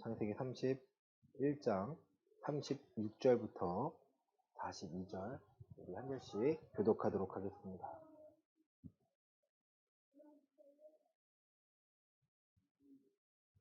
창세기 31장 36절부터 42절 우리 한 절씩 교독하도록 하겠습니다.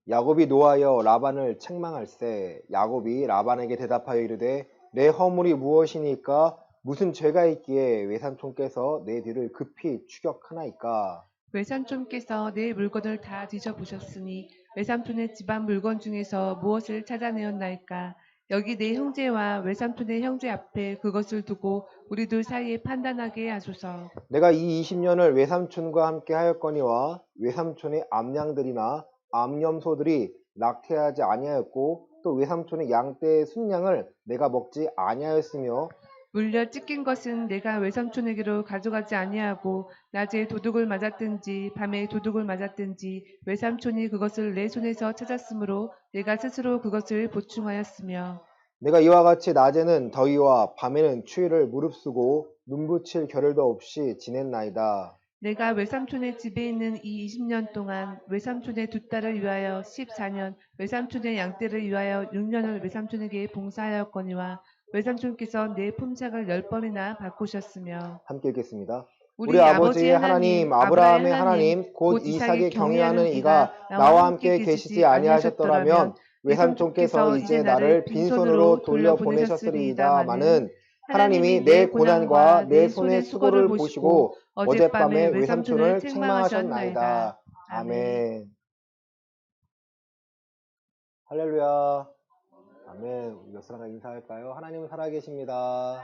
야곱이 노하여 라반을 책망할세. 야곱이 라반에게 대답하여 이르되 내 허물이 무엇이니까? 무슨 죄가 있기에 외삼촌께서 내 뒤를 급히 추격하나이까? 외삼촌께서 내 물건을 다 뒤져보셨으니 외삼촌의 집안 물건 중에서 무엇을 찾아내었나이까? 여기 내 형제와 외삼촌의 형제 앞에 그것을 두고 우리 둘 사이에 판단하게 하소서. 내가 이 20년을 외삼촌과 함께 하였거니와 외삼촌의 암양들이나 암염소들이 낙태하지 아니하였고 또 외삼촌의 양떼의 순양을 내가 먹지 아니하였으며 물려 찢긴 것은 내가 외삼촌에게로 가져가지 아니하고 낮에 도둑을 맞았든지 밤에 도둑을 맞았든지 외삼촌이 그것을 내 손에서 찾았으므로 내가 스스로 그것을 보충하였으며 내가 이와 같이 낮에는 더위와 밤에는 추위를 무릅쓰고 눈붙일 겨를도 없이 지냈나이다. 내가 외삼촌의 집에 있는 이 20년 동안 외삼촌의 두 딸을 위하여 14년, 외삼촌의 양떼를 위하여 6년을 외삼촌에게 봉사하였거니와 외삼촌께서 내 품삯을 10번이나 바꾸셨으며 함께 읽겠습니다. 우리 아버지의 하나님, 아브라함의 아브라함의 하나님, 하나님, 곧 이삭의 경외하는 경외하는 이가 나와 함께 계시지 아니하셨더라면 외삼촌께서 이제 나를 빈손으로 돌려보내셨으리이다마는 하나님이 내 고난과 내 손의 수고를 보시고 어젯밤에 외삼촌을 책망하셨나이다. 아멘. 할렐루야. 아멘. 우리 몇 사람과 인사할까요? 하나님은 살아계십니다.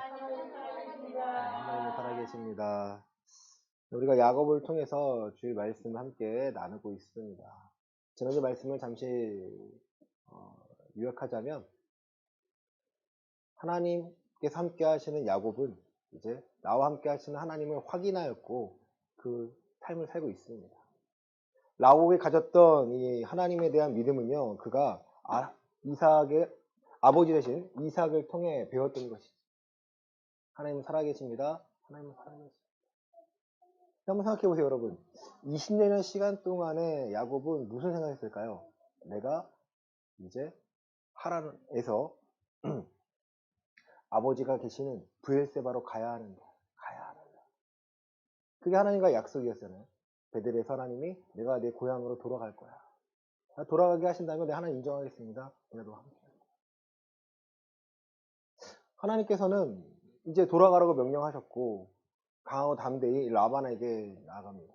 하나님은 살아계십니다. 우리가 야곱을 통해서 주의 말씀을 함께 나누고 있습니다. 지난주 말씀을 잠시 요약하자면 하나님께서 함께 하시는 야곱은 이제 나와 함께 하시는 하나님을 확인하였고 그 삶을 살고 있습니다. 야곱이 가졌던 이 하나님에 대한 믿음은요, 그가 이삭의 아버지 되신 이삭을 통해 배웠던 것이죠. 하나님은 살아계십니다. 하나님은 살아계십니다. 한번 생각해 보세요, 여러분. 20년의 시간 동안에 야곱은 무슨 생각했을까요? 내가 이제 하란에서 아버지가 계시는 브엘세바로 가야 한다. 그게 하나님과 약속이었잖아요. 베들에서 하나님이 내가 내 고향으로 돌아갈 거야. 돌아가게 하신다면 내가 하나님 인정하겠습니다. 내가 너와 함께. 하나님께서는 이제 돌아가라고 명령하셨고 강하고 담대히 라반에게 나아갑니다.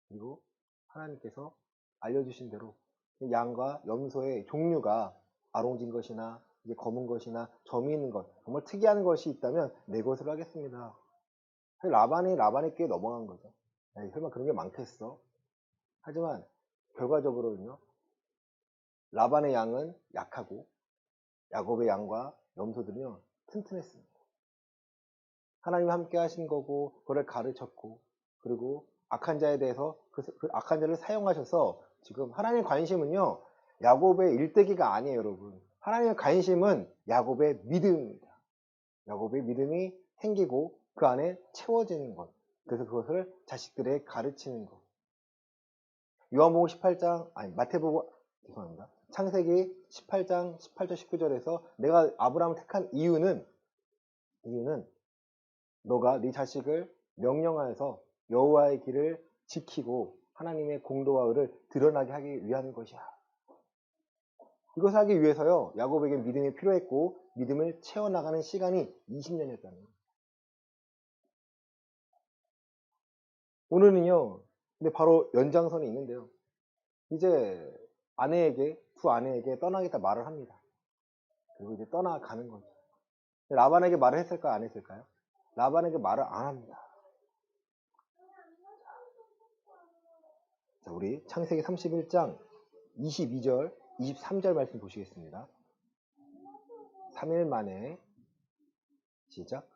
그리고 하나님께서 알려주신 대로 양과 염소의 종류가 아롱진 것이나 이제 검은 것이나 점이 있는 것, 정말 특이한 것이 있다면 내 것으로 하겠습니다. 라반의 꾀에 넘어간 거죠. 에이, 설마 그런 게 많겠어? 하지만 결과적으로는요, 라반의 양은 약하고 야곱의 양과 염소들은요 튼튼했습니다. 하나님이 함께 하신 거고 그걸 가르쳤고 그리고 악한 자에 대해서 그 악한 자를 사용하셔서 지금 하나님의 관심은요 야곱의 일대기가 아니에요, 여러분. 하나님의 관심은 야곱의 믿음입니다. 야곱의 믿음이 생기고 그 안에 채워지는 것, 그래서 그것을 자식들에게 가르치는 것. 요한복음 18장 마태복음 죄송합니다. 창세기 18장 18절 19절에서 내가 아브라함을 택한 이유는 너가 네 자식을 명령하여서 여호와의 길을 지키고 하나님의 공도와 의를 드러나게 하기 위한 것이야. 이것을 하기 위해서요, 야곱에게 믿음이 필요했고 믿음을 채워나가는 시간이 20년이었다는 거예요. 오늘은요, 근데 바로 연장선이 있는데요. 이제 두 아내에게 떠나겠다 말을 합니다. 그리고 이제 떠나가는 거죠. 라반에게 말을 했을까요? 안 했을까요? 라반에게 말을 안 합니다. 자, 우리 창세기 31장 22절, 23절 말씀 보시겠습니다. 3일 만에 시작.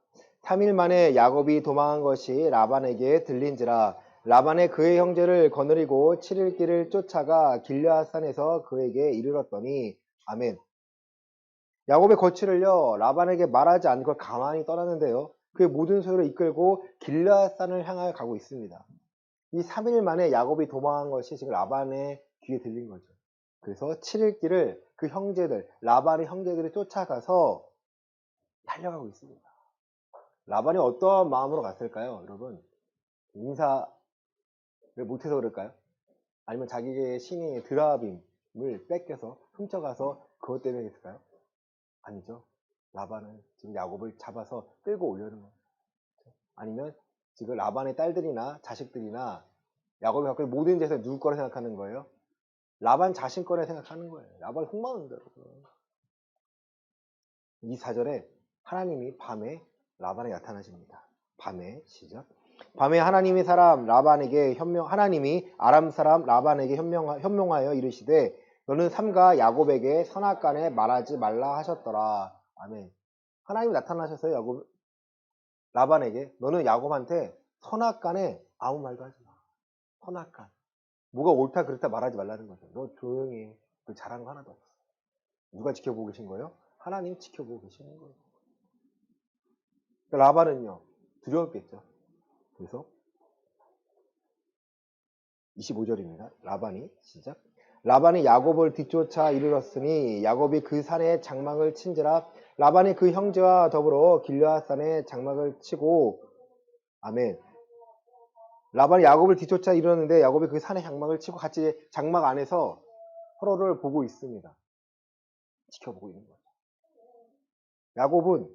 3일 만에 야곱이 도망한 것이 라반에게 들린지라 라반의 그의 형제를 거느리고 7일 길을 쫓아가 길르앗산에서 그에게 이르렀더니 아멘. 야곱의 거취를요 라반에게 말하지 않고 가만히 떠났는데요, 그의 모든 소유를 이끌고 길르앗산을 향하여 가고 있습니다. 이 3일 만에 야곱이 도망한 것이 지금 라반의 귀에 들린 거죠. 그래서 7일 길을 그 형제들, 라반의 형제들이 쫓아가서 달려가고 있습니다. 라반이 어떠한 마음으로 갔을까요? 여러분, 인사를 못해서 그럴까요? 아니면 자기의 신의 드라빔을 뺏겨서 훔쳐가서 그것 때문에 했을까요? 아니죠. 라반은 지금 야곱을 잡아서 끌고 오려는 거예요. 아니면 지금 라반의 딸들이나 자식들이나 야곱이 갖고 있는 모든 재산이 누구 거라 생각하는 거예요? 라반 자신 거라 생각하는 거예요. 라반이 속마음입니다. 이 4절에 하나님이 밤에 라반에 나타나십니다. 밤에 시작. 밤에 하나님이 사람 라반에게 하나님이 아람 사람 라반에게 현명하여 이르시되 너는 삼가 야곱에게 선악간에 말하지 말라 하셨더라. 아멘. 하나님이 나타나셔서 라반에게 너는 야곱한테 선악간에 아무 말도 하지 마. 선악간. 뭐가 옳다 그렇다 말하지 말라는 거죠. 너 조용히 해. 너 잘한 거 하나도 없어. 누가 지켜보고 계신 거예요? 하나님 지켜보고 계시는 거예요. 그러니까 라반은요 두려웠겠죠. 그래서 25절입니다. 라반이 시작. 라반이 야곱을 뒤쫓아 이르렀으니 야곱이 그 산에 장막을 친지라. 라반이 그 형제와 더불어 길르앗산에 장막을 치고 아멘. 라반이 야곱을 뒤쫓아 이르렀는데 야곱이 그 산에 장막을 치고 같이 장막 안에서 서로를 보고 있습니다. 지켜보고 있는 거죠. 야곱은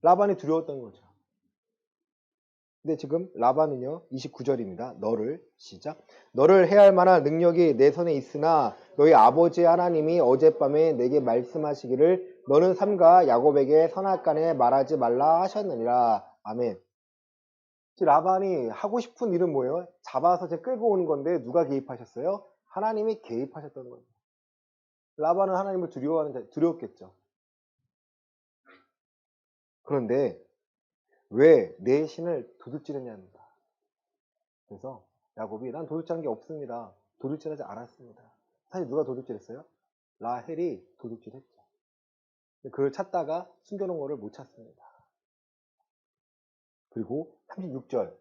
라반이 두려웠던 거죠. 근데 지금 라반은요 29절입니다. 너를 시작. 너를 해할 만한 능력이 내 손에 있으나 너희 아버지 하나님이 어젯밤에 내게 말씀하시기를 너는 삼가 야곱에게 선악간에 말하지 말라 하셨느니라. 아멘. 라반이 하고 싶은 일은 뭐예요? 잡아서 끌고 오는 건데 누가 개입하셨어요? 하나님이 개입하셨던 거예요. 라반은 하나님을 두려웠겠죠. 그런데 왜 내 신을 도둑질했냐입니다. 그래서 야곱이 난 도둑질한 게 없습니다. 도둑질하지 않았습니다. 사실 누가 도둑질했어요? 라헬이 도둑질했죠. 그걸 찾다가 숨겨놓은 거를 못 찾습니다. 그리고 36절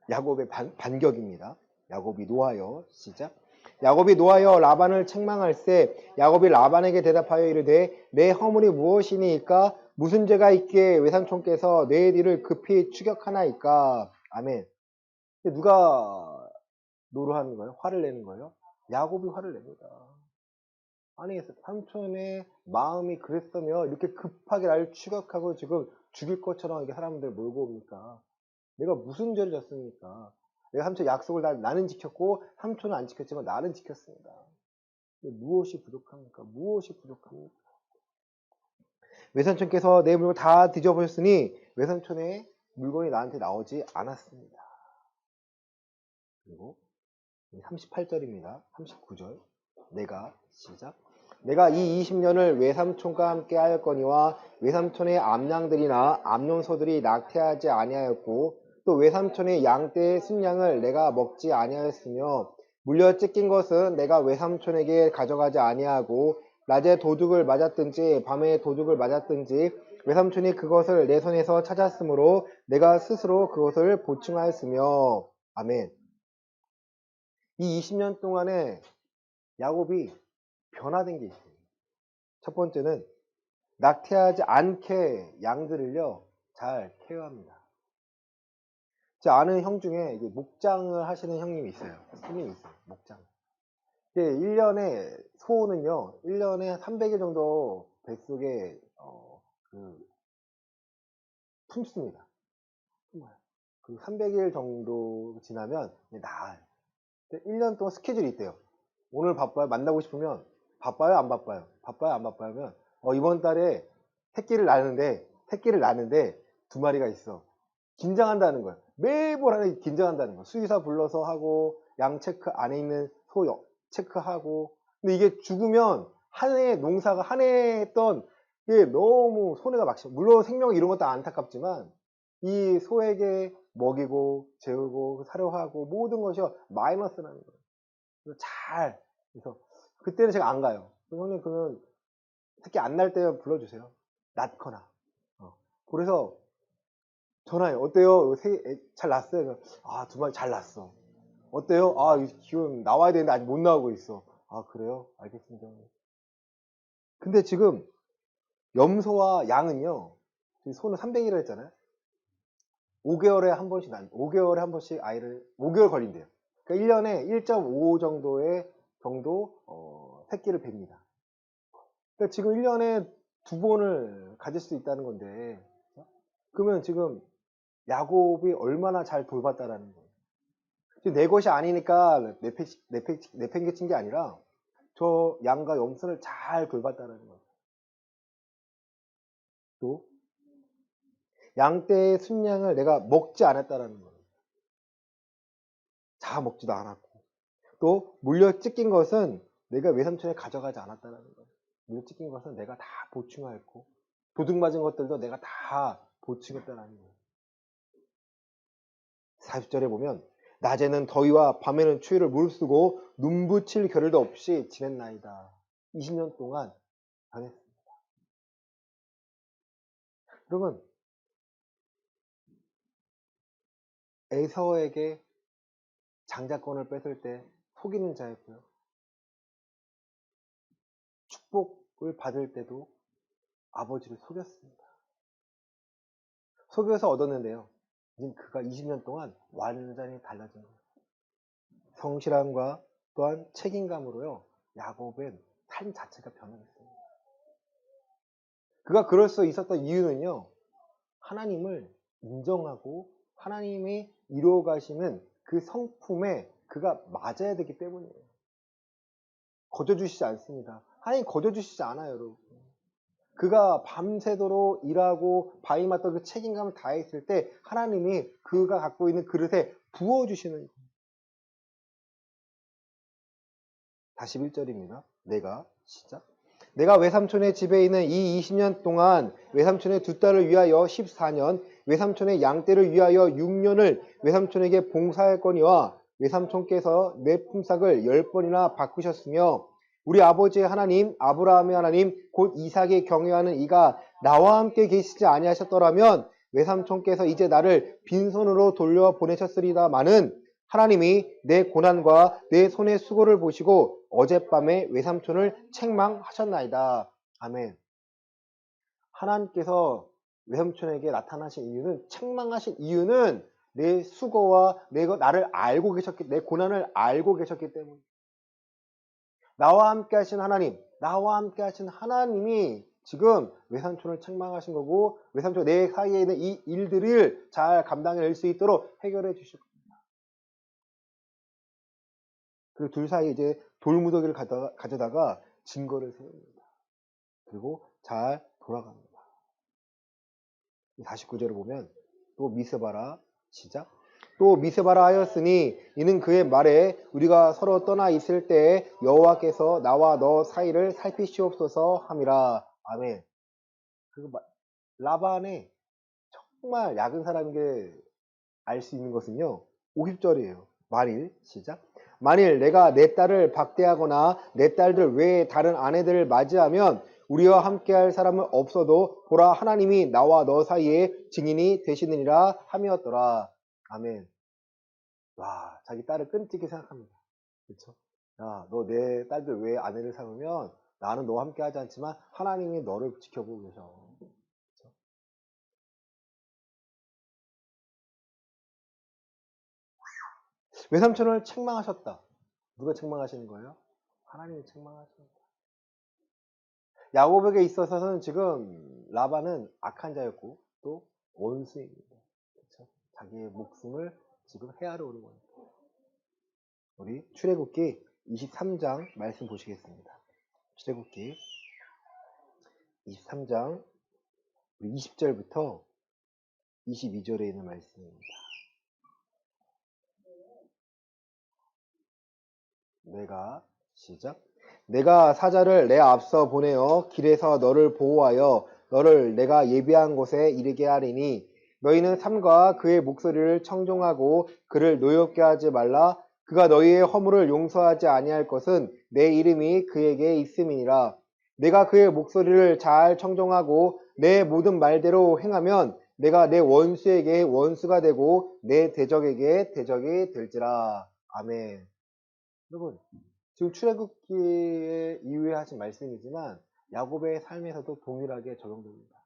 야곱의 반격입니다. 야곱이 노하여 시작. 야곱이 노하여 라반을 책망할세 야곱이 라반에게 대답하여 이르되 내 허물이 무엇이니까 무슨 죄가 있기에 외삼촌께서 내 뒤를 급히 추격하나이까. 아멘. 누가 노루하는 거예요? 화를 내는 거예요? 야곱이 화를 냅니다. 아니 삼촌의 마음이 그랬으면 이렇게 급하게 나를 추격하고 지금 죽일 것처럼 이렇게 사람들 몰고 옵니까? 내가 무슨 죄를 졌습니까? 내가 삼촌 약속을 나는 지켰고 삼촌은 안 지켰지만 나는 지켰습니다. 무엇이 부족합니까? 무엇이 부족합니까? 외삼촌께서 내 물건 다 뒤져보셨으니 외삼촌의 물건이 나한테 나오지 않았습니다. 그리고 38절입니다. 39절 내가 시작. 내가 이 20년을 외삼촌과 함께 하였거니와 외삼촌의 암양들이나 암용소들이 낙태하지 아니하였고 또 외삼촌의 양떼의 순양을 내가 먹지 아니하였으며 물려 찢긴 것은 내가 외삼촌에게 가져가지 아니하고 낮에 도둑을 맞았든지 밤에 도둑을 맞았든지 외삼촌이 그것을 내 손에서 찾았으므로 내가 스스로 그것을 보충하였으며 아멘. 이 20년 동안에 야곱이 변화된 게 있어요. 첫 번째는 낙태하지 않게 양들을요 잘 케어합니다. 제 아는 형 중에 목장을 하시는 형님이 있어요. 손님이 있어요. 목장. 1년에 소는요 1년에 300일 정도 뱃속에 품습니다. 그 300일 정도 지나면 나아요. 1년 동안 스케줄이 있대요. 오늘 바빠요. 만나고 싶으면 바빠요? 안 바빠요? 바빠요? 안 바빠요? 하면 이번 달에 새끼를 낳는데 2마리가 있어. 긴장한다는 거야. 매번 하나 긴장한다는 거야. 수의사 불러서 하고 양 체크 안에 있는 소 체크하고 근데 이게 죽으면 한 해 농사가 한 해 했던 게 너무 손해가 막 물론 생명 이런 것도 안타깝지만 이 소에게 먹이고 재우고 사료하고 모든 것이 마이너스라는 거예요. 그래서 그때는 제가 안 가요. 형님 그러면 새끼 안 날 때 불러주세요. 낳거나. 그래서 전화해요. 어때요? 잘 낳았어요? 2마리 잘 낳았어. 어때요? 지금 나와야 되는데 아직 못 나오고 있어. 아, 그래요? 알겠습니다. 근데 지금 염소와 양은요, 지금 소는 300이라 했잖아요. 5개월에 한 번씩 5개월에 한 번씩 아이를 5개월 걸린대요. 그러니까 1년에 1.5 정도 새끼를 뱁니다. 그러니까 지금 1년에 2번을 가질 수 있다는 건데, 그러면 지금 야곱이 얼마나 잘 돌봤다라는 거예요. 지금 내 것이 아니니까 내팽개친 게 아니라 저 양과 염소를 잘 돌봤다라는 거예요. 또 양떼의 순양을 내가 먹지 않았다라는 거예요. 다 먹지도 않았고, 또 물려 찢긴 것은 내가 외삼촌에 가져가지 않았다라는 거예요. 물려 찢긴 것은 내가 다 보충하였고, 도둑 맞은 것들도 내가 다 보충했다라는 거예요. 40절에 보면 낮에는 더위와 밤에는 추위를 무릅쓰고 눈붙일 겨를도 없이 지냈나이다. 20년 동안 변했습니다. 여러분, 에서에게 장자권을 뺏을 때 속이는 자였고요. 축복을 받을 때도 아버지를 속였습니다. 속여서 얻었는데요. 이제 그가 20년 동안 완전히 달라진 거예요. 성실함과 또한 책임감으로요. 야곱은 삶 자체가 변화했습니다. 그가 그럴 수 있었던 이유는요. 하나님을 인정하고 하나님이 이루어 가시는 그 성품에 그가 맞아야 되기 때문이에요. 거저주시지 않습니다. 하나님 거저주시지 않아요, 여러분. 그가 밤새도록 일하고 바위 맞던 그 책임감을 다했을 때 하나님이 그가 갖고 있는 그릇에 부어주시는 거예요. 41절입니다. 내가 외삼촌의 집에 있는 이 20년 동안 외삼촌의 두 딸을 위하여 14년, 외삼촌의 양떼를 위하여 6년을 외삼촌에게 봉사할거니와 외삼촌께서 내 품삯을 10번이나 바꾸셨으며 우리 아버지의 하나님 아브라함의 하나님 곧 이삭이 경외하는 이가 나와 함께 계시지 아니하셨더라면 외삼촌께서 이제 나를 빈손으로 돌려보내셨으리다마는 하나님이 내 고난과 내 손의 수고를 보시고 어젯밤에 외삼촌을 책망하셨나이다. 아멘. 하나님께서 외삼촌에게 나타나신 이유는, 책망하신 이유는 내 수고와 나를 알고 계셨기, 내 고난을 알고 계셨기 때문에. 나와 함께 하신 하나님이 지금 외삼촌을 책망하신 거고, 외삼촌 내 사이에 있는 이 일들을 잘 감당해낼 수 있도록 해결해 주실 겁니다. 그리고 둘 사이에 이제 돌무더기를 가져다가 증거를 세웁니다. 그리고 잘 돌아갑니다. 49절을 보면 또 미스바라 시작. 또 미스바라 하였으니 이는 그의 말에 우리가 서로 떠나 있을 때에 여호와께서 나와 너 사이를 살피시옵소서 함이라. 아멘. 그 라반의 정말 약은 사람인 게 알 수 있는 것은요. 50절이에요. 만일 시작. 만일 내가 내 딸을 박대하거나 내 딸들 외에 다른 아내들을 맞이하면 우리와 함께할 사람은 없어도 보라 하나님이 나와 너 사이에 증인이 되시느니라 함이었더라. 아멘. 와, 자기 딸을 끈질게 생각합니다. 그렇죠? 야, 너 내 딸들 외에 아내를 삼으면 나는 너와 함께하지 않지만 하나님이 너를 지켜보고 계셔. 그렇죠? 외삼촌을 책망하셨다. 누가 책망하시는 거예요? 하나님이 책망하십니다. 야곱에게 있어서는 지금 라반은 악한 자였고 또 원수입니다. 그렇죠? 자기의 목숨을 지금 헤아려 오는 겁니다. 우리 출애굽기 23장 말씀 보시겠습니다. 출애굽기 23장 20절부터 22절에 있는 말씀입니다. 내가 사자를 내 앞서 보내어 길에서 너를 보호하여 너를 내가 예비한 곳에 이르게 하리니 너희는 삼가 그의 목소리를 청종하고 그를 노엽게 하지 말라. 그가 너희의 허물을 용서하지 아니할 것은 내 이름이 그에게 있음이니라. 내가 그의 목소리를 잘 청종하고 내 모든 말대로 행하면 내가 내 원수에게 원수가 되고 내 대적에게 대적이 될지라. 아멘. 여러분, 지금 출애굽기에 이후에 하신 말씀이지만 야곱의 삶에서도 동일하게 적용됩니다.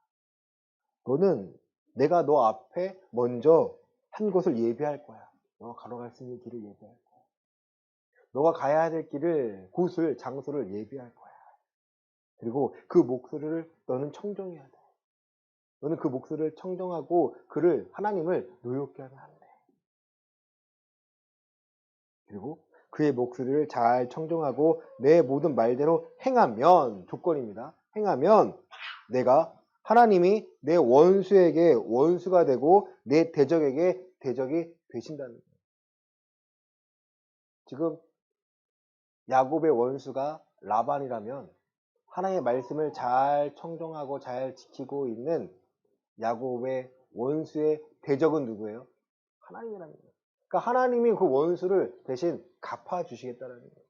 너는 내가 너 앞에 먼저 한 곳을 예비할 거야. 너가 걸어갈 수 있는 길을 예비할 거야. 너가 가야 될 길을, 곳을, 장소를 예비할 거야. 그리고 그 목소리를 너는 청정해야 돼. 너는 그 목소리를 청정하고 그를, 하나님을 노엽게 하면 안 돼. 그리고 그의 목소리를 잘 청정하고 내 모든 말대로 행하면, 조건입니다. 행하면 내가 하나님이 내 원수에게 원수가 되고 내 대적에게 대적이 되신다는 거예요. 지금 야곱의 원수가 라반이라면 하나님의 말씀을 잘 청정하고 잘 지키고 있는 야곱의 원수의 대적은 누구예요? 하나님이라는 거예요. 그러니까 하나님이 그 원수를 대신 갚아주시겠다는 거예요.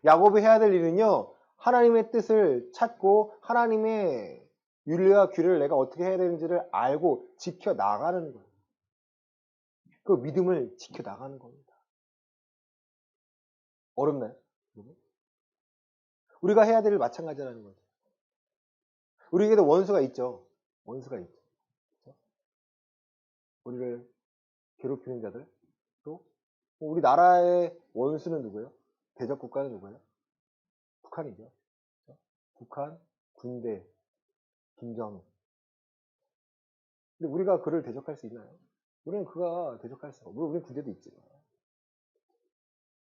야곱이 해야 될 일은요, 하나님의 뜻을 찾고 하나님의 윤리와 규례를 내가 어떻게 해야 되는지를 알고 지켜나가는 거예요. 그 믿음을 지켜나가는 겁니다. 어렵나요? 우리가 해야 될 일 마찬가지라는 거죠. 우리에게도 원수가 있죠. 원수가 있죠. 그렇죠? 우리를 괴롭히는 자들. 또 우리 나라의 원수는 누구예요? 대적 국가는 누구예요? 북한이죠. 그렇죠? 북한, 군대, 김정은. 근데 우리가 그를 대적할 수 있나요? 우리는 그가 대적할 수가 없고, 우리는 군대도 있지만.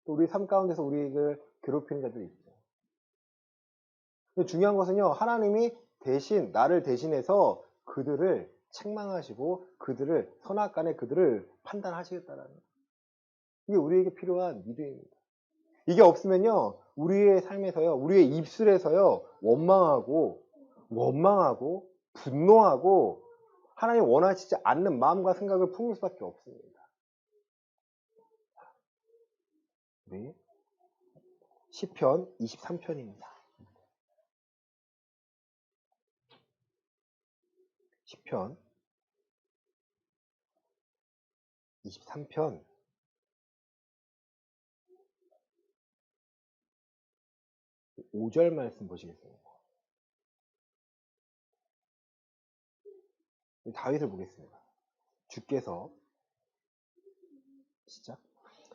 또 우리 삶 가운데서 우리를 괴롭히는 자들이 있죠. 근데 중요한 것은요, 하나님이 대신, 나를 대신해서 그들을 책망하시고, 그들을, 선악간에 그들을 판단하시겠다라는 거예요. 이게 우리에게 필요한 믿음입니다. 이게 없으면요, 우리의 삶에서요, 우리의 입술에서요, 원망하고, 분노하고, 하나님 원하시지 않는 마음과 생각을 품을 수밖에 없습니다. 네. 시편 23편입니다. 시편 23편 5절 말씀 보시겠습니다. 다윗을 보겠습니다. 주께서 시작.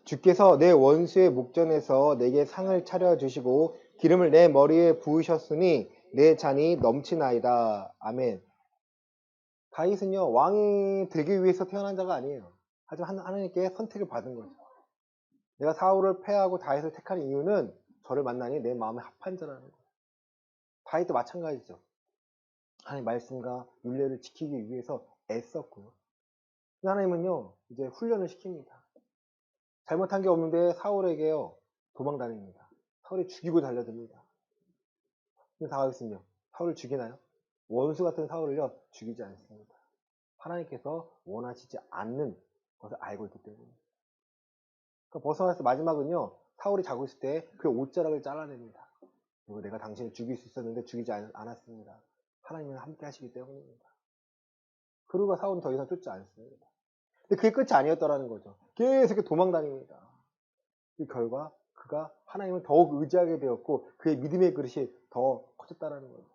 주께서 내 원수의 목전에서 내게 상을 차려주시고 기름을 내 머리에 부으셨으니 내 잔이 넘치나이다. 아멘. 다윗은요, 왕이 되기 위해서 태어난 자가 아니에요. 하지만 하나님께 선택을 받은 거죠. 내가 사울을 패하고 다윗을 택한 이유는 저를 만나니 내 마음에 합한 자라는 거예요. 다윗도 마찬가지죠. 하나님 말씀과 윤례를 지키기 위해서 애썼고요. 하나님은요, 이제 훈련을 시킵니다. 잘못한 게 없는데 사울에게요, 도망 다닙니다. 사울이 죽이고 달려듭니다. 근데 다윗은요, 사울을 죽이나요? 원수 같은 사울을요, 죽이지 않습니다. 하나님께서 원하시지 않는 것을 알고 있기 때문에. 그러니까 벗어나서 마지막은요, 사울이 자고 있을 때 그 옷자락을 잘라냅니다. 그리고 내가 당신을 죽일 수 있었는데 죽이지 않았습니다. 하나님은 함께 하시기 때문입니다. 그리고 사울은 더 이상 쫓지 않습니다. 근데 그게 끝이 아니었더라는 거죠. 계속 도망 다닙니다. 그 결과 그가 하나님을 더욱 의지하게 되었고 그의 믿음의 그릇이 더 커졌다는 거예요.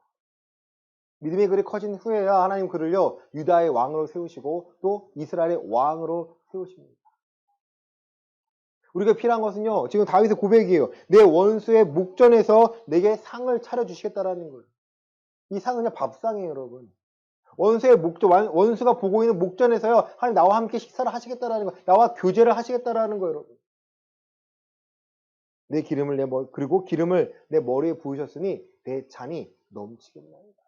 믿음의 그릇이 커진 후에야 하나님 그를요 유다의 왕으로 세우시고 또 이스라엘의 왕으로 세우십니다. 우리가 필요한 것은요, 지금 다윗의 고백이에요. 내 원수의 목전에서 내게 상을 차려주시겠다라는 거예요. 이 상은 그냥 밥상이에요, 여러분. 원수의 목전, 원수가 보고 있는 목전에서요, 하나님 나와 함께 식사를 하시겠다라는 거예요. 나와 교제를 하시겠다라는 거예요, 여러분. 내 기름을 그리고 기름을 내 머리에 부으셨으니 내 잔이 넘치겠나이다.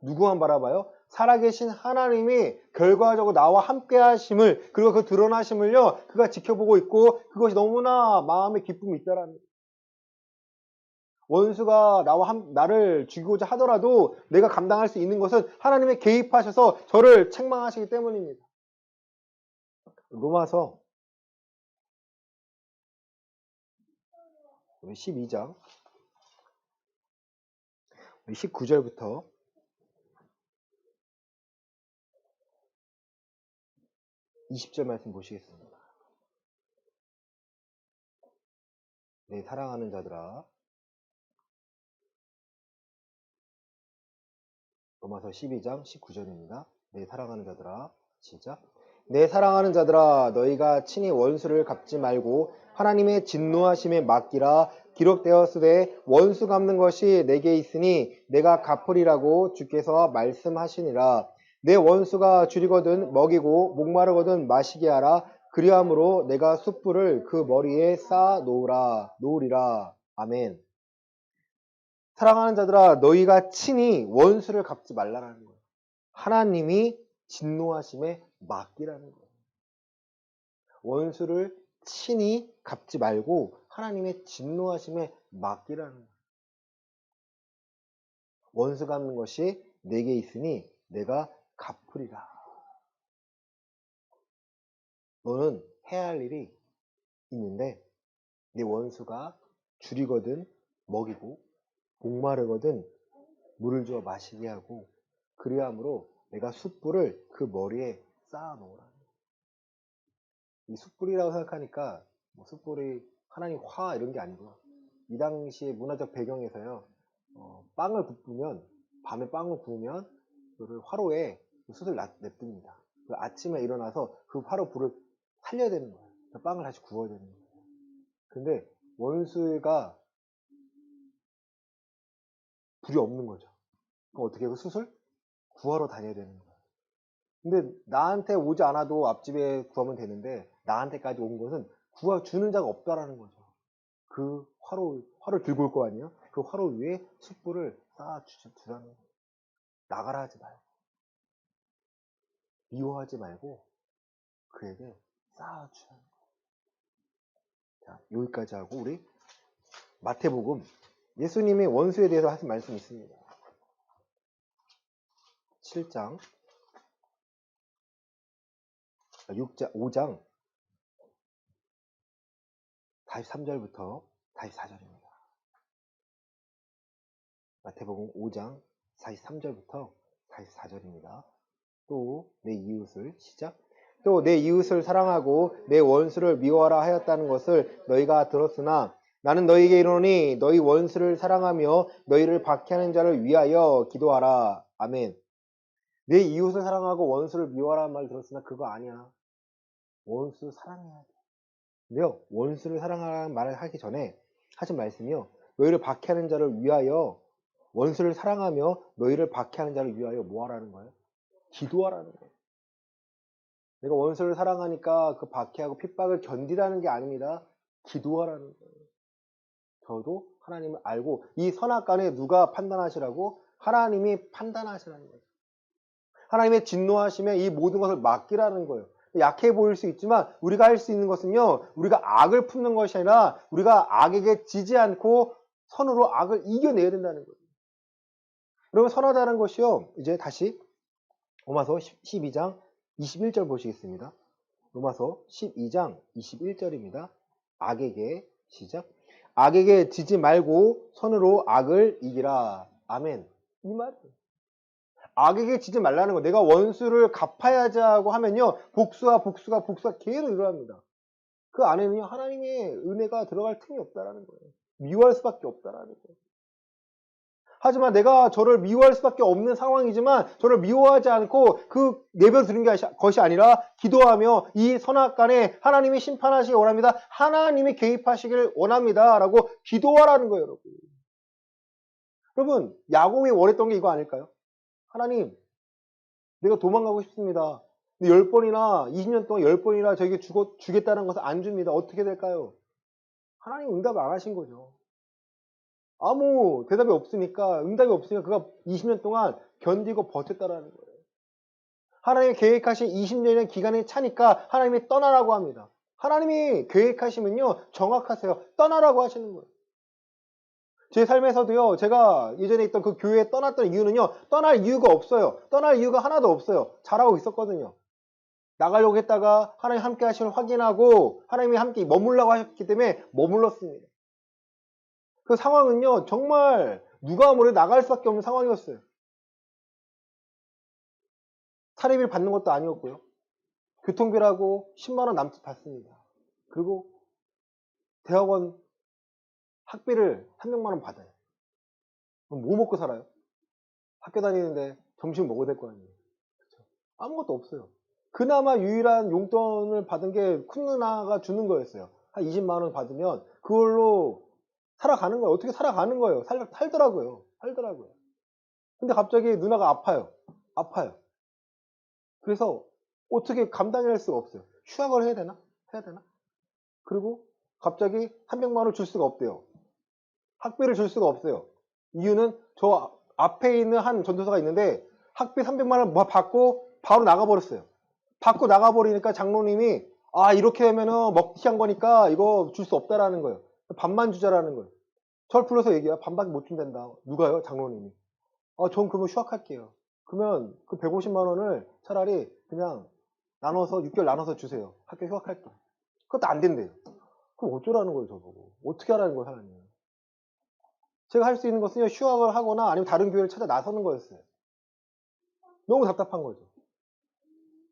누구만 바라봐요? 살아계신 하나님이 결과적으로 나와 함께 하심을, 그리고 그 드러나심을요, 그가 지켜보고 있고, 그것이 너무나 마음에 기쁨이 있다라는 거예요. 원수가 나를 죽이고자 하더라도 내가 감당할 수 있는 것은 하나님의 개입하셔서 저를 책망하시기 때문입니다. 로마서 12장 19절부터 20절 말씀 보시겠습니다. 내 사랑하는 자들아. 로마서 12장 19절입니다. 내 사랑하는 자들아. 시작. 내 사랑하는 자들아, 너희가 친히 원수를 갚지 말고 하나님의 진노하심에 맡기라. 기록되었으되 원수 갚는 것이 내게 있으니 내가 갚으리라고 주께서 말씀하시니라. 내 원수가 줄이거든 먹이고 목마르거든 마시게 하라. 그리함으로 내가 숯불을 그 머리에 쌓아 놓으리라. 아멘. 사랑하는 자들아, 너희가 친히 원수를 갚지 말라는 거예요. 하나님이 진노하심에 맡기라는 거예요. 원수를 친히 갚지 말고 하나님의 진노하심에 맡기라는 거예요. 원수 갚는 것이 내게 있으니 내가 갚으리라. 너는 해야 할 일이 있는데 내 원수가 줄이거든 먹이고 목마르거든 물을 주어 마시게 하고 그리함으로 내가 숯불을 그 머리에 쌓아 놓으라. 이 숯불이라고 생각하니까 뭐 숯불이 하나님 화 이런 게 아니고요. 이 당시의 문화적 배경에서요. 빵을 굽으면 밤에 빵을 구우면 그를 화로에 숯을 냅둡니다. 아침에 일어나서 그 화로 불을 살려야 되는 거예요. 빵을 다시 구워야 되는 거예요. 근데 원수가 불이 없는 거죠. 그럼 어떻게 그 숯을 구하러 다녀야 되는 거예요. 근데 나한테 오지 않아도 앞집에 구하면 되는데 나한테까지 온 것은 구워주는 자가 없다라는 거죠. 그 화를 들고 올 거 아니에요? 그 화로 위에 숯불을 쌓아주라는 거예요. 나가라 하지 말고 미워하지 말고 그에게 쌓아주라는 거예요. 자, 여기까지 하고 우리 마태복음 예수님이 원수에 대해서 하신 말씀이 있습니다. 7장 5장 43절부터 44절입니다. 마태복음 5장 43절부터 44절입니다. 또 내 이웃을 시작. 또 내 이웃을 사랑하고 내 원수를 미워하라 하였다는 것을 너희가 들었으나 나는 너희에게 이르노니 너희 원수를 사랑하며 너희를 박해하는 자를 위하여 기도하라. 아멘. 내 이웃을 사랑하고 원수를 미워하라는 말 들었으나 그거 아니야. 원수 사랑해야 돼. 근데요, 원수를 사랑하라는 말을 하기 전에 하신 말씀이요. 너희를 박해하는 자를 위하여 원수를 사랑하며 너희를 박해하는 자를 위하여 뭐 하라는 거예요? 기도하라는 거예요. 내가 원수를 사랑하니까 그 박해하고 핍박을 견디라는 게 아닙니다. 기도하라는 거예요. 저도 하나님을 알고 이 선악간에 누가 판단하시라고? 하나님이 판단하시라는 거예요. 하나님의 진노하심에 이 모든 것을 맡기라는 거예요. 약해 보일 수 있지만 우리가 할 수 있는 것은요. 우리가 악을 품는 것이 아니라 우리가 악에게 지지 않고 선으로 악을 이겨내야 된다는 거예요. 그러면 선하다는 것이요. 이제 다시 로마서 12장 21절 보시겠습니다. 로마서 12장 21절입니다. 악에게 시작. 악에게 지지 말고 선으로 악을 이기라. 아멘. 이 말이에요. 악에게 지지 말라는 거. 내가 원수를 갚아야지 하고 하면요. 복수가 계속 일어납니다. 그 안에는요. 하나님의 은혜가 들어갈 틈이 없다라는 거예요. 미워할 수밖에 없다라는 거예요. 하지만 내가 저를 미워할 수밖에 없는 상황이지만 저를 미워하지 않고 그 내버려 두는 것이 아니라 기도하며 이 선악간에 하나님이 심판하시기 원합니다. 하나님이 개입하시길 원합니다. 라고 기도하라는 거예요. 여러분. 여러분 야곱이 원했던 게 이거 아닐까요? 하나님 내가 도망가고 싶습니다. 근데 10번이나 20년 동안 10번이나 저에게 주겠다는 것을 안 줍니다. 어떻게 될까요? 하나님 응답을 안 하신 거죠. 아무 대답이 없으니까 응답이 없으니까 그가 20년 동안 견디고 버텼다라는 거예요. 하나님이 계획하신 20년의 기간이 차니까 하나님이 떠나라고 합니다. 하나님이 계획하시면요 정확하세요. 떠나라고 하시는 거예요. 제 삶에서도요 제가 예전에 있던 그 교회에 떠났던 이유는요 떠날 이유가 없어요. 떠날 이유가 하나도 없어요. 잘하고 있었거든요. 나가려고 했다가 하나님 함께 하심을 확인하고 하나님이 함께 머물라고 하셨기 때문에 머물렀습니다. 그 상황은요 정말 누가 뭐래도 나갈 수밖에 없는 상황이었어요. 사례비를 받는 것도 아니었고요. 교통비라고 10만 원 남짓 받습니다. 그리고 대학원 학비를 300만 원 받아요. 그럼 뭐 먹고 살아요? 학교 다니는데 점심 먹어야 될 거 아니에요. 그쵸? 아무것도 없어요. 그나마 유일한 용돈을 받은 게 큰 누나가 주는 거였어요. 한 20만 원 받으면 그걸로 살아가는 거예요. 어떻게 살아가는 거예요. 살더라고요. 살더라고요. 근데 갑자기 누나가 아파요. 아파요. 그래서 어떻게 감당할 수가 없어요. 휴학을 해야 되나? 해야 되나? 그리고 갑자기 300만 원을 줄 수가 없대요. 학비를 줄 수가 없어요. 이유는 저 앞에 있는 한 전도사가 있는데 학비 300만 원 받고 바로 나가버렸어요. 받고 나가버리니까 장로님이 이렇게 되면은 먹튀한 거니까 이거 줄 수 없다라는 거예요. 반만 주자라는 거예요. 저를 불러서 얘기해요. 반밖에 못 준단다. 누가요? 장로님이. 전 그러면 휴학할게요. 그러면 그 150만 원을 차라리 그냥 나눠서 6개월 나눠서 주세요. 학교 휴학할게요. 그것도 안 된대요. 그럼 어쩌라는 거예요, 저보고. 어떻게 하라는 거예요, 하나님. 제가 할 수 있는 것은 휴학을 하거나 아니면 다른 교회를 찾아 나서는 거였어요. 너무 답답한 거죠.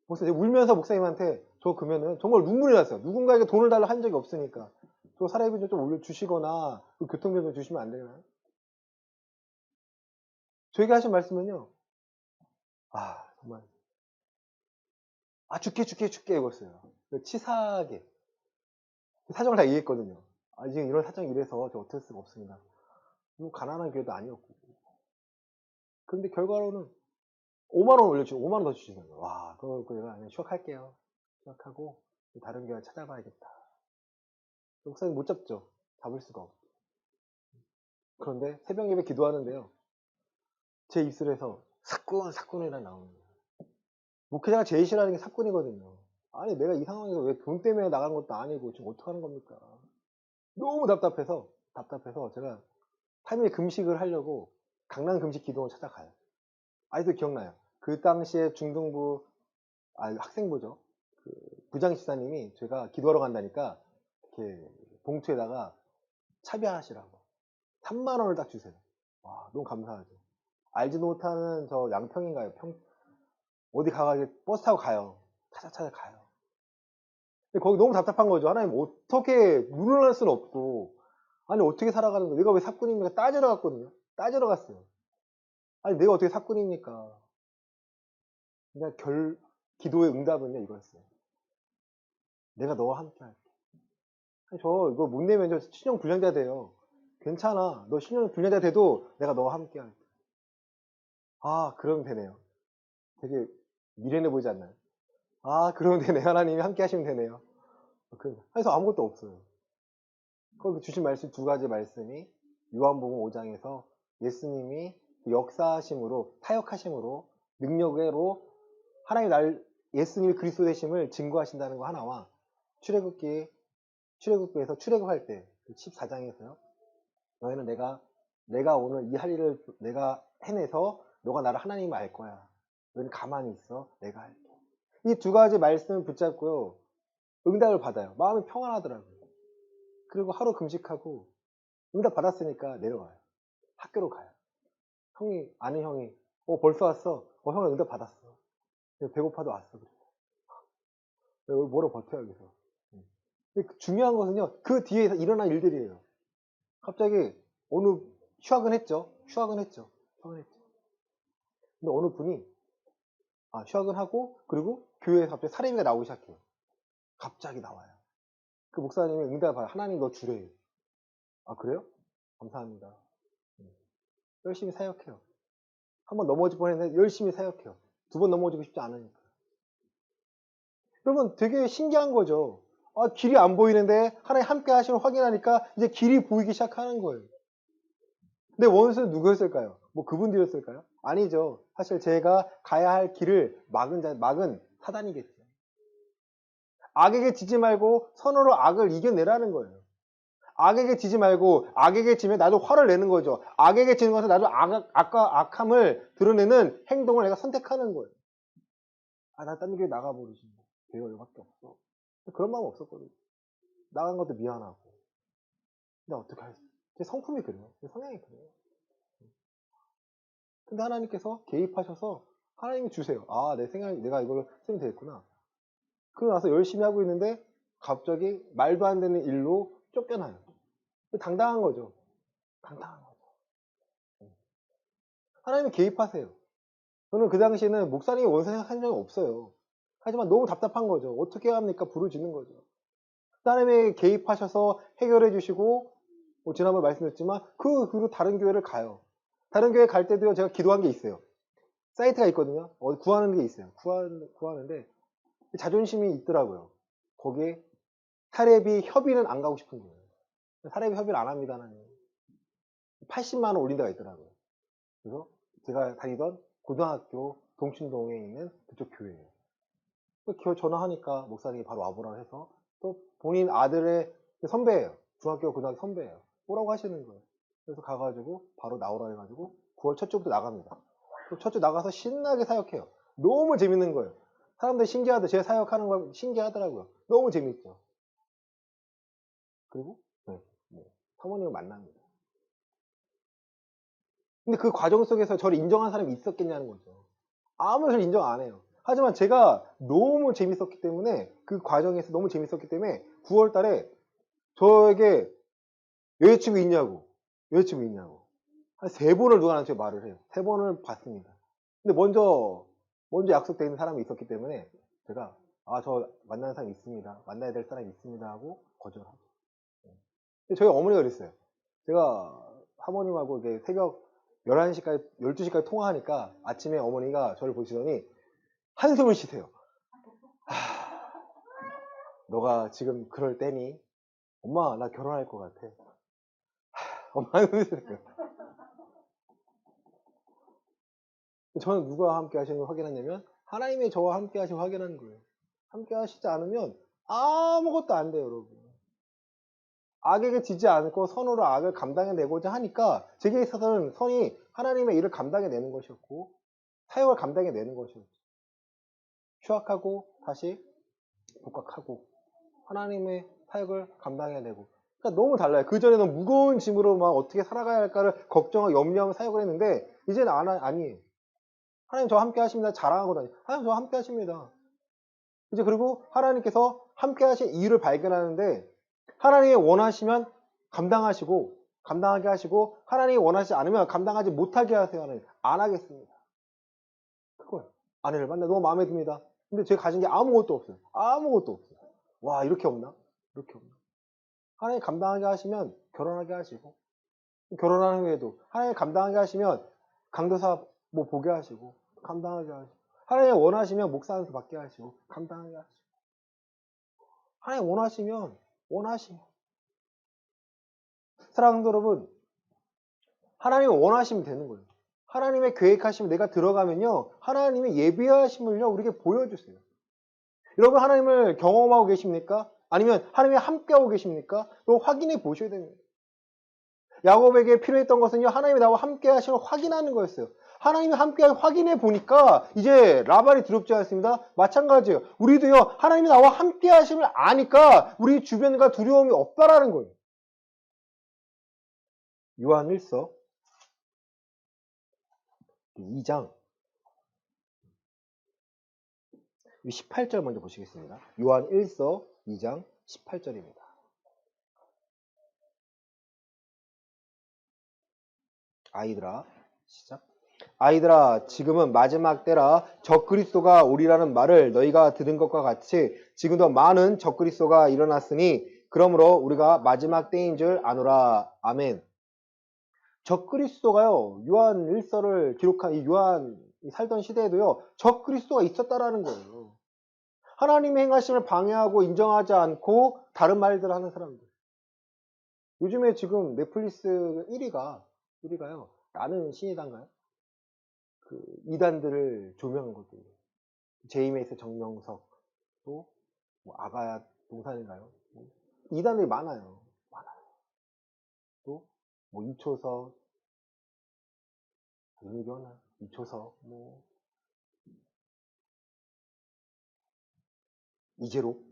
그래서 제가 울면서 목사님한테 저 그러면은 정말 눈물이 났어요. 누군가에게 돈을 달라 한 적이 없으니까. 저 사례비 좀 올려주시거나 그 교통비 좀 주시면 안 되나요? 저에게 하신 말씀은요. 정말 줄게 이거였어요. 치사하게 사정을 다 이해했거든요. 지금 이런 사정이 이래서 저 어쩔 수가 없습니다. 뭐 가난한 교회도 아니었고. 그런데 결과로는 5만 원 올려주고 5만 원 더 주시는 거예요. 그거 내가 그냥 휴학할게요. 휴학하고 다른 교회 찾아봐야겠다. 목사님 못 잡죠. 잡을 수가 없죠. 그런데 새벽 예배 기도하는데요. 제 입술에서 사꾼이라 나오는 거예요. 목회자가 제일 싫어하는 게 사꾼이거든요. 아니 내가 이 상황에서 왜 돈 때문에 나간 것도 아니고 지금 어떡하는 겁니까? 너무 답답해서 제가 3일 금식을 하려고 강남 금식 기도원 찾아가요. 아직도 기억나요. 그 당시에 중등부 학생부죠. 그 부장집사님이 제가 기도하러 간다니까 이렇게 봉투에다가 차비하시라고 3만 원을 딱 주세요. 너무 감사하죠. 알지도 못하는 저 양평인가요? 어디 가가지고 버스 타고 가요. 찾아 가요. 근데 거기 너무 답답한 거죠. 하나님 어떻게 물러날 수는 없고 아니 어떻게 살아가는 거야? 내가 왜 사꾼입니까? 따지러 갔거든요. 따지러 갔어요. 아니 내가 어떻게 사꾼입니까? 그냥 기도의 응답은요 이거였어요. 내가 너와 함께 할게. 저 이거 못 내면 저 신용 불량자 돼요. 괜찮아. 너 신용 불량자 돼도 내가 너와 함께 할게. 그러면 되네요. 되게 미련해 보이지 않나요? 그러면 되네요. 하나님이 함께 하시면 되네요. 그래서 아무것도 없어요. 거기 주신 말씀 두 가지 말씀이 요한복음 5장에서 예수님이 역사하심으로 타역하심으로 능력으로 하나님 예수님이 그리스도 되심을 증거하신다는 거 하나와 출애굽기에서 출애굽할 때 14장에서요. 너희는 내가 오늘 이 할 일을 내가 해내서 너가 나를 하나님을 알 거야. 너희는 가만히 있어. 내가 할게. 이 두 가지 말씀을 붙잡고요. 응답을 받아요. 마음이 평안하더라고요. 그리고 하루 금식하고 응답 받았으니까 내려와요. 학교로 가요. 아는 형이 벌써 왔어. 형아 응답 받았어. 배고파도 왔어. 그래. 뭐로 버텨요 여기서. 근데 중요한 것은요. 그 뒤에 일어난 일들이에요. 갑자기 휴학은 했죠. 근데 어느 분이 휴학을 하고 그리고 교회에서 갑자기 사례비가 나오기 시작해요. 갑자기 나와요. 그 목사님이 응답을 하나님 너 주래요. 그래요? 감사합니다. 열심히 사역해요. 한 번 넘어질 뻔했는데 열심히 사역해요. 2번 넘어지고 싶지 않으니까. 여러분 되게 신기한 거죠. 길이 안 보이는데 하나님 함께 하시면 확인하니까 이제 길이 보이기 시작하는 거예요. 근데 원수는 누구였을까요? 그분들이었을까요? 아니죠. 사실 제가 가야 할 길을 막은 사단이겠죠. 악에게 지지 말고 선으로 악을 이겨내라는 거예요. 악에게 지지 말고 악에게 지면 나도 화를 내는 거죠. 악에게 지는 것은 나도 악함을 드러내는 행동을 내가 선택하는 거예요. 나 딴 교회 나가버리신다. 교회가 여기밖에 없어. 그런 마음 없었거든요. 나간 것도 미안하고. 근데 어떻게 할 수? 제 성품이 그래요. 제 성향이 그래요. 근데 하나님께서 개입하셔서 하나님이 주세요. 내 생각에 내가 이걸 쓰면 되겠구나. 그러고 나서 열심히 하고 있는데 갑자기 말도 안 되는 일로 쫓겨나요. 당당한 거죠. 당당한 거죠. 하나님이 개입하세요. 저는 그 당시에는 목사님이 원수 생각한 적이 없어요. 하지만 너무 답답한 거죠. 어떻게 해야 합니까? 불을 지는 거죠. 하나님이 개입하셔서 해결해 주시고, 뭐 지난번에 말씀드렸지만 그 후로 다른 교회를 가요. 다른 교회 갈 때도요, 제가 기도한 게 있어요. 사이트가 있거든요. 구하는 게 있어요. 구하는데 자존심이 있더라고요. 거기에 사례비 협의는 안 가고 싶은 거예요. 사례비 협의를 안 합니다. 하나님. 80만 원 올린 데가 있더라고요. 그래서 제가 다니던 고등학교 동춘동에 있는 그쪽 교회예요. 전화하니까 목사님이 바로 와보라고 해서 또 본인 아들의 선배예요. 중학교 고등학교 선배예요. 오라고 하시는 거예요. 그래서 가가지고 바로 나오라 해가지고 9월 첫 주부터 나갑니다. 첫 주 나가서 신나게 사역해요. 너무 재밌는 거예요. 사람들이 신기하다. 제 사역하는 거 신기하더라고요. 너무 재밌죠. 그리고 사모님을 만납니다. 근데 그 과정 속에서 저를 인정하는 사람이 있었겠냐는 거죠. 아무도 저를 인정 안 해요. 하지만 제가 너무 재밌었기 때문에, 그 과정에서 너무 재밌었기 때문에 9월 달에 저에게 여자친구 있냐고 한 3번을 누가 나한테 말을 해요. 3번을 받습니다. 근데 먼저 약속되어 있는 사람이 있었기 때문에 제가 저 만나는 사람이 있습니다. 만나야 될 사람이 있습니다 하고 거절하죠. 근데 저희 어머니가 그랬어요. 제가 사모님하고 이렇게 새벽 11시까지 12시까지 통화하니까 아침에 어머니가 저를 보시더니 한숨을 쉬세요. 너가 지금 그럴 때니? 엄마, 나 결혼할 것 같아. 엄마 한숨을 쉬세요. 저는 누가 함께 하시는 걸 확인하냐면 하나님이 저와 함께 하시는 걸 확인하는 거예요. 함께 하시지 않으면 아무것도 안 돼요, 여러분. 악에게 지지 않고 선으로 악을 감당해내고자 하니까 제게 있어서는 선이 하나님의 일을 감당해내는 것이었고 사역을 감당해내는 것이었죠. 휴학하고 다시 복학하고 하나님의 사역을 감당해내고, 그러니까 너무 달라요. 그전에는 무거운 짐으로 막 어떻게 살아가야 할까를 걱정하고 염려하며 사역을 했는데 이제는 아니에요. 하나님 저와 함께 하십니다. 자랑하고 다니요. 하나님 저와 함께 하십니다. 이제 그리고 하나님께서 함께 하신 이유를 발견하는데 하나님이 원하시면 감당하게 하시고 하나님이 원하시지 않으면 감당하지 못하게 하세요. 하나님 안 하겠습니다. 그거예요. 아내를 만나 너무 마음에 듭니다. 근데 제가 가진 게 아무것도 없어요. 아무것도 없어요. 와, 이렇게 없나? 이렇게 없나? 하나님 감당하게 하시면 결혼하게 하시고, 결혼하는 후에도 하나님 감당하게 하시면 강도사 뭐 보게 하시고 감당하게 하시고, 하나님 원하시면 목사 안에서 받게 하시고 감당하게 하시고, 하나님 원하시면 사랑하는 여러분, 하나님이 원하시면 되는 거예요. 하나님의 계획하시면 내가 들어가면요, 하나님의 예비하심을요 우리에게 보여주세요. 여러분 하나님을 경험하고 계십니까? 아니면 하나님이 함께하고 계십니까? 이거 확인해 보셔야 됩니다. 야곱에게 필요했던 것은요, 하나님이 나와 함께 하심을 확인하는 거였어요. 하나님이 함께 확인해 보니까 이제 라반이 두렵지 않습니다. 마찬가지예요. 우리도요, 하나님이 나와 함께 하심을 아니까 우리 주변과 두려움이 없다라는 거예요. 요한 1서 2장 18절 먼저 보시겠습니다. 요한 1서 2장 18절입니다. 아이들아, 시작. 아이들아, 지금은 마지막 때라. 적그리스도가 오리라는 말을 너희가 들은 것과 같이 지금도 많은 적그리스도가 일어났으니 그러므로 우리가 마지막 때인 줄 아노라. 아멘. 적그리스도가요, 요한 1서를 기록한 이 요한이 살던 시대에도요, 적그리스도가 있었다라는 거예요. 하나님의 행하심을 방해하고 인정하지 않고 다른 말들을 하는 사람들. 요즘에 지금 넷플릭스 1위가요, 나는 신이단가요? 그 이단들을 조명한 것들. 제이메이스 정명석, 또 뭐 아가야 동산인가요? 이단들이 많아요. 또 뭐 이초석, 윤교나 이초석, 뭐 이재록.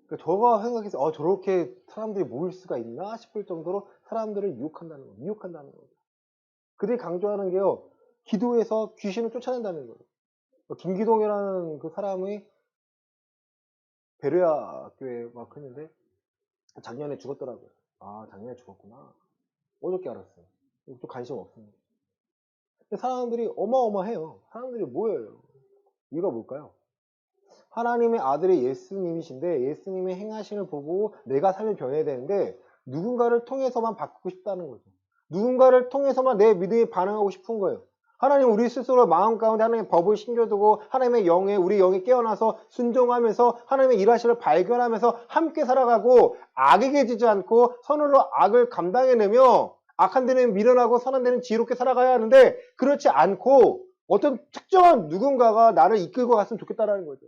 그러니까 저가 생각해서 저렇게 사람들이 모일 수가 있나 싶을 정도로 사람들을 미혹한다는 거예요. 그들이 강조하는 게요, 기도에서 귀신을 쫓아낸다는 거예요. 김기동이라는 그 사람이 베레아 교회에 막 했는데 작년에 죽었더라고요. 아, 작년에 죽었구나. 어저께 알았어요. 또 관심 없습니다. 근데 사람들이 어마어마해요. 사람들이 모여요. 이유가 뭘까요? 하나님의 아들이 예수님이신데 예수님의 행하심을 보고 내가 삶이 변해야 되는데 누군가를 통해서만 바꾸고 싶다는 거죠. 누군가를 통해서만 내 믿음이 반응하고 싶은 거예요. 하나님 우리 스스로 마음 가운데 하나님의 법을 심겨두고 하나님의 영에 우리 영이 깨어나서 순종하면서 하나님의 일하심을 발견하면서 함께 살아가고 악에게 지지 않고 선으로 악을 감당해내며 악한 데는 미련하고 선한 데는 지혜롭게 살아가야 하는데 그렇지 않고 어떤 특정한 누군가가 나를 이끌고 갔으면 좋겠다라는 거죠.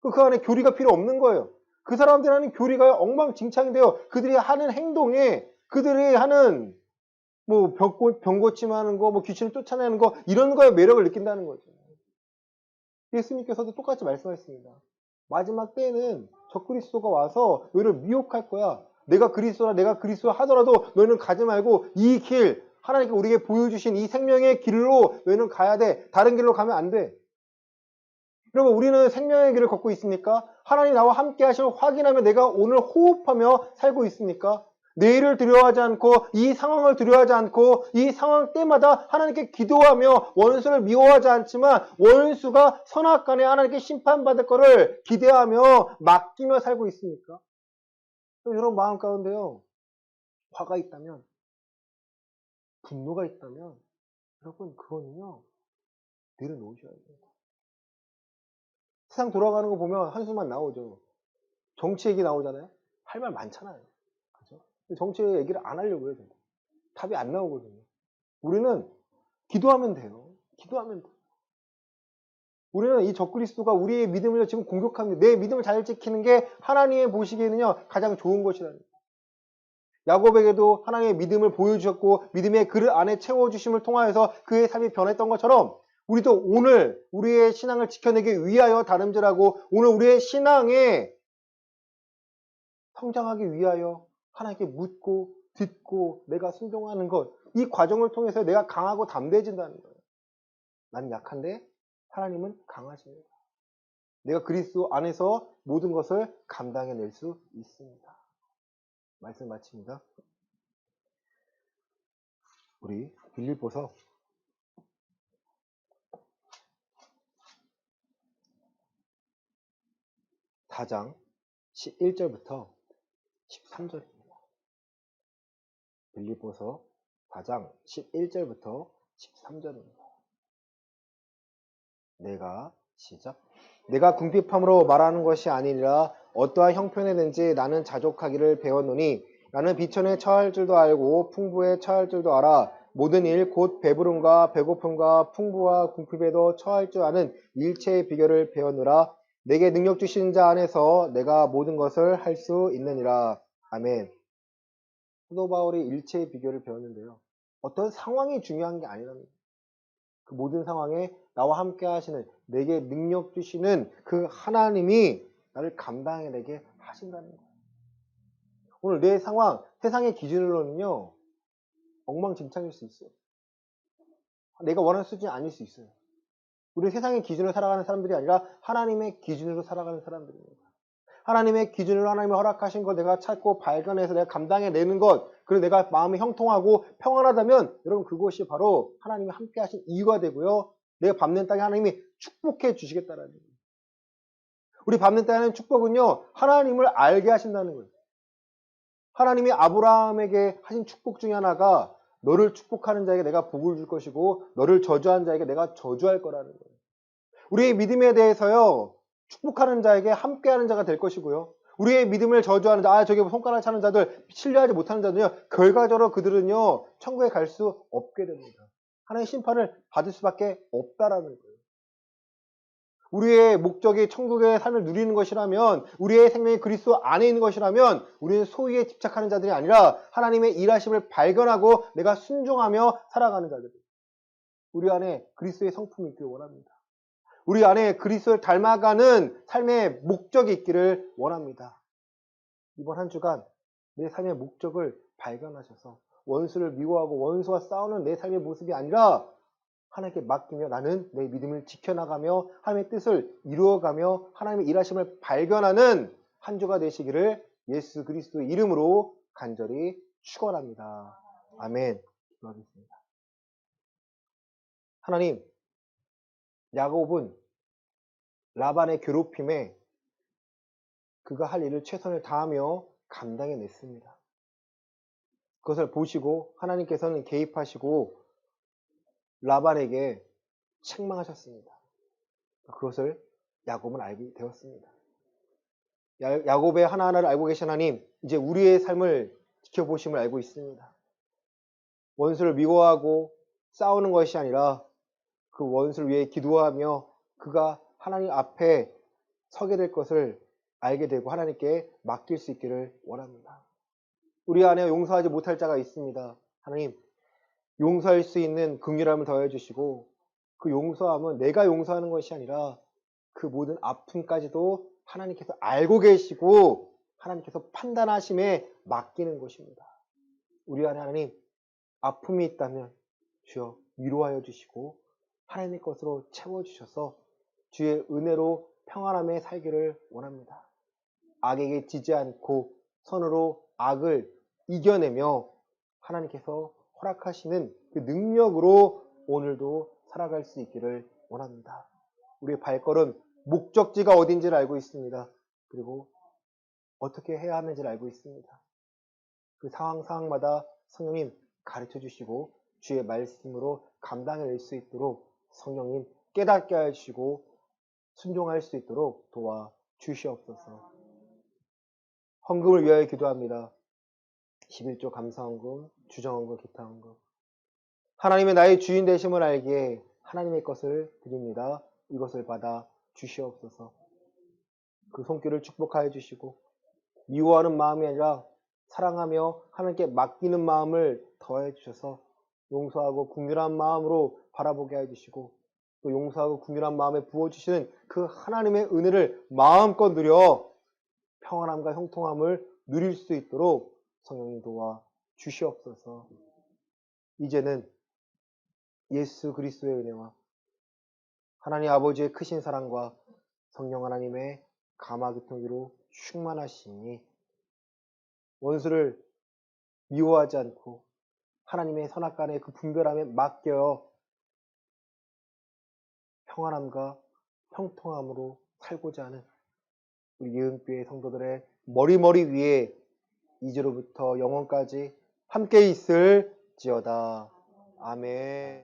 그 안에 교리가 필요 없는 거예요. 그 사람들 하는 교리가 엉망진창인데요. 그들이 하는 행동에 그들이 하는 뭐 병 고침하는 거, 뭐 귀신을 쫓아내는 거 이런 거에 매력을 느낀다는 거죠. 예수님께서도 똑같이 말씀하셨습니다. 마지막 때에는 적그리스도가 와서 너희를 미혹할 거야. 내가 그리스도라 내가 그리스도 하더라도 너희는 가지 말고 이 길, 하나님께 우리에게 보여주신 이 생명의 길로 너희는 가야 돼. 다른 길로 가면 안 돼. 여러분 우리는 생명의 길을 걷고 있습니까? 하나님 나와 함께 하실 확인하며 내가 오늘 호흡하며 살고 있습니까? 내일을 두려워하지 않고 이 상황을 두려워하지 않고 이 상황 때마다 하나님께 기도하며 원수를 미워하지 않지만 원수가 선악간에 하나님께 심판받을 것을 기대하며 맡기며 살고 있습니까? 여러분 마음 가운데요. 화가 있다면 분노가 있다면 여러분 그거는요. 내려놓으셔야 돼요. 세상 돌아가는 거 보면 한숨만 나오죠. 정치 얘기 나오잖아요. 할 말 많잖아요. 그죠? 정치 얘기를 안 하려고 해요. 답이 안 나오거든요. 우리는 기도하면 돼요. 기도하면 돼요. 우리는 이 적그리스도가 우리의 믿음을 지금 공격합니다. 내 믿음을 잘 지키는 게 하나님의 보시기에는요 가장 좋은 것이라는 거예요. 야곱에게도 하나님의 믿음을 보여주셨고 믿음의 그릇 안에 채워주심을 통하여서 그의 삶이 변했던 것처럼 우리도 오늘 우리의 신앙을 지켜내기 위하여 다름질하고 오늘 우리의 신앙에 성장하기 위하여 하나님께 묻고 듣고 내가 순종하는 것, 이 과정을 통해서 내가 강하고 담대해진다는 거예요. 나는 약한데 하나님은 강하십니다. 내가 그리스도 안에서 모든 것을 감당해낼 수 있습니다. 말씀 마칩니다. 우리 빌립보서 4장 11절부터 13절입니다. 빌립보서 4장 11절부터 13절입니다. 내가 궁핍함으로 말하는 것이 아니라 어떠한 형편에든지 나는 자족하기를 배웠노니 나는 비천에 처할 줄도 알고 풍부에 처할 줄도 알아. 모든 일 곧 배부름과 배고픔과 풍부와 궁핍에도 처할 줄 아는 일체의 비결을 배웠노라. 내게 능력 주신 자 안에서 내가 모든 것을 할 수 있느니라. 아멘. 사도 바울이 일체의 비결을 배웠는데요. 어떤 상황이 중요한 게 아니랍니다. 그 모든 상황에 나와 함께 하시는 내게 능력 주시는 그 하나님이 나를 감당해내게 하신다는 거예요. 오늘 내 상황, 세상의 기준으로는요. 엉망진창일 수 있어요. 내가 원하는 수준이 아닐 수 있어요. 우리 세상의 기준으로 살아가는 사람들이 아니라 하나님의 기준으로 살아가는 사람들입니다. 하나님의 기준으로 하나님이 허락하신 걸 내가 찾고 발견해서 내가 감당해내는 것, 그리고 내가 마음이 형통하고 평안하다면 여러분 그것이 바로 하나님이 함께 하신 이유가 되고요. 내가 밟는 땅에 하나님이 축복해 주시겠다라는 거예요. 우리 밟는 땅에 하는 축복은요. 하나님을 알게 하신다는 거예요. 하나님이 아브라함에게 하신 축복 중에 하나가 너를 축복하는 자에게 내가 복을 줄 것이고 너를 저주하는 자에게 내가 저주할 거라는 거예요. 우리의 믿음에 대해서요. 축복하는 자에게 함께하는 자가 될 것이고요. 우리의 믿음을 저주하는 자, 저게 손가락 차는 자들, 신뢰하지 못하는 자들은요. 결과적으로 그들은요. 천국에 갈 수 없게 됩니다. 하나님의 심판을 받을 수밖에 없다라는 거예요. 우리의 목적이 천국의 삶을 누리는 것이라면 우리의 생명이 그리스도 안에 있는 것이라면 우리는 소유에 집착하는 자들이 아니라 하나님의 일하심을 발견하고 내가 순종하며 살아가는 자들. 우리 안에 그리스도의 성품이 있기를 원합니다. 우리 안에 그리스도를 닮아가는 삶의 목적이 있기를 원합니다. 이번 한 주간 내 삶의 목적을 발견하셔서 원수를 미워하고 원수와 싸우는 내 삶의 모습이 아니라 하나님께 맡기며 나는 내 믿음을 지켜나가며 하나님의 뜻을 이루어가며 하나님의 일하심을 발견하는 한 주가 되시기를 예수 그리스도의 이름으로 간절히 축원합니다. 아멘. 기도하겠습니다. 하나님, 야곱은 라반의 괴롭힘에 그가 할 일을 최선을 다하며 감당해냈습니다. 그것을 보시고 하나님께서는 개입하시고 라반에게 책망하셨습니다. 그것을 야곱은 알게 되었습니다. 야곱의 하나하나를 알고 계신 하나님, 이제 우리의 삶을 지켜보심을 알고 있습니다. 원수를 미워하고 싸우는 것이 아니라 그 원수를 위해 기도하며 그가 하나님 앞에 서게 될 것을 알게 되고 하나님께 맡길 수 있기를 원합니다. 우리 안에 용서하지 못할 자가 있습니다. 하나님, 용서할 수 있는 긍휼함을 더해 주시고 그 용서함은 내가 용서하는 것이 아니라 그 모든 아픔까지도 하나님께서 알고 계시고 하나님께서 판단하심에 맡기는 것입니다. 우리 안에 하나님, 아픔이 있다면 주여 위로하여 주시고 하나님의 것으로 채워주셔서 주의 은혜로 평안함에 살기를 원합니다. 악에게 지지 않고 선으로 악을 이겨내며 하나님께서 허락하시는 그 능력으로 오늘도 살아갈 수 있기를 원합니다. 우리의 발걸음, 목적지가 어딘지를 알고 있습니다. 그리고 어떻게 해야 하는지를 알고 있습니다. 그 상황마다 성령님 가르쳐 주시고 주의 말씀으로 감당해낼 수 있도록 성령님 깨닫게 하시고 순종할 수 있도록 도와 주시옵소서. 헌금을 위하여 기도합니다. 11조 감사헌금, 주정헌금, 기타헌금. 하나님의 나의 주인 되심을 알기에 하나님의 것을 드립니다. 이것을 받아 주시옵소서. 그 손길을 축복하여 주시고 미워하는 마음이 아니라 사랑하며 하나님께 맡기는 마음을 더해 주셔서 용서하고 긍휼한 마음으로 바라보게 해주시고 또 용서하고 긍휼한 마음에 부어주시는 그 하나님의 은혜를 마음껏 누려 평안함과 형통함을 누릴 수 있도록 성령님 도와 주시옵소서. 이제는 예수 그리스도의 은혜와 하나님 아버지의 크신 사랑과 성령 하나님의 감화교통으로 충만하시니 원수를 미워하지 않고 하나님의 선악간의 그 분별함에 맡겨 평안함과 형통함으로 살고자 하는 우리 예은교회 성도들의 머리 위에 이제로부터 영원까지 함께 있을지어다. 아멘.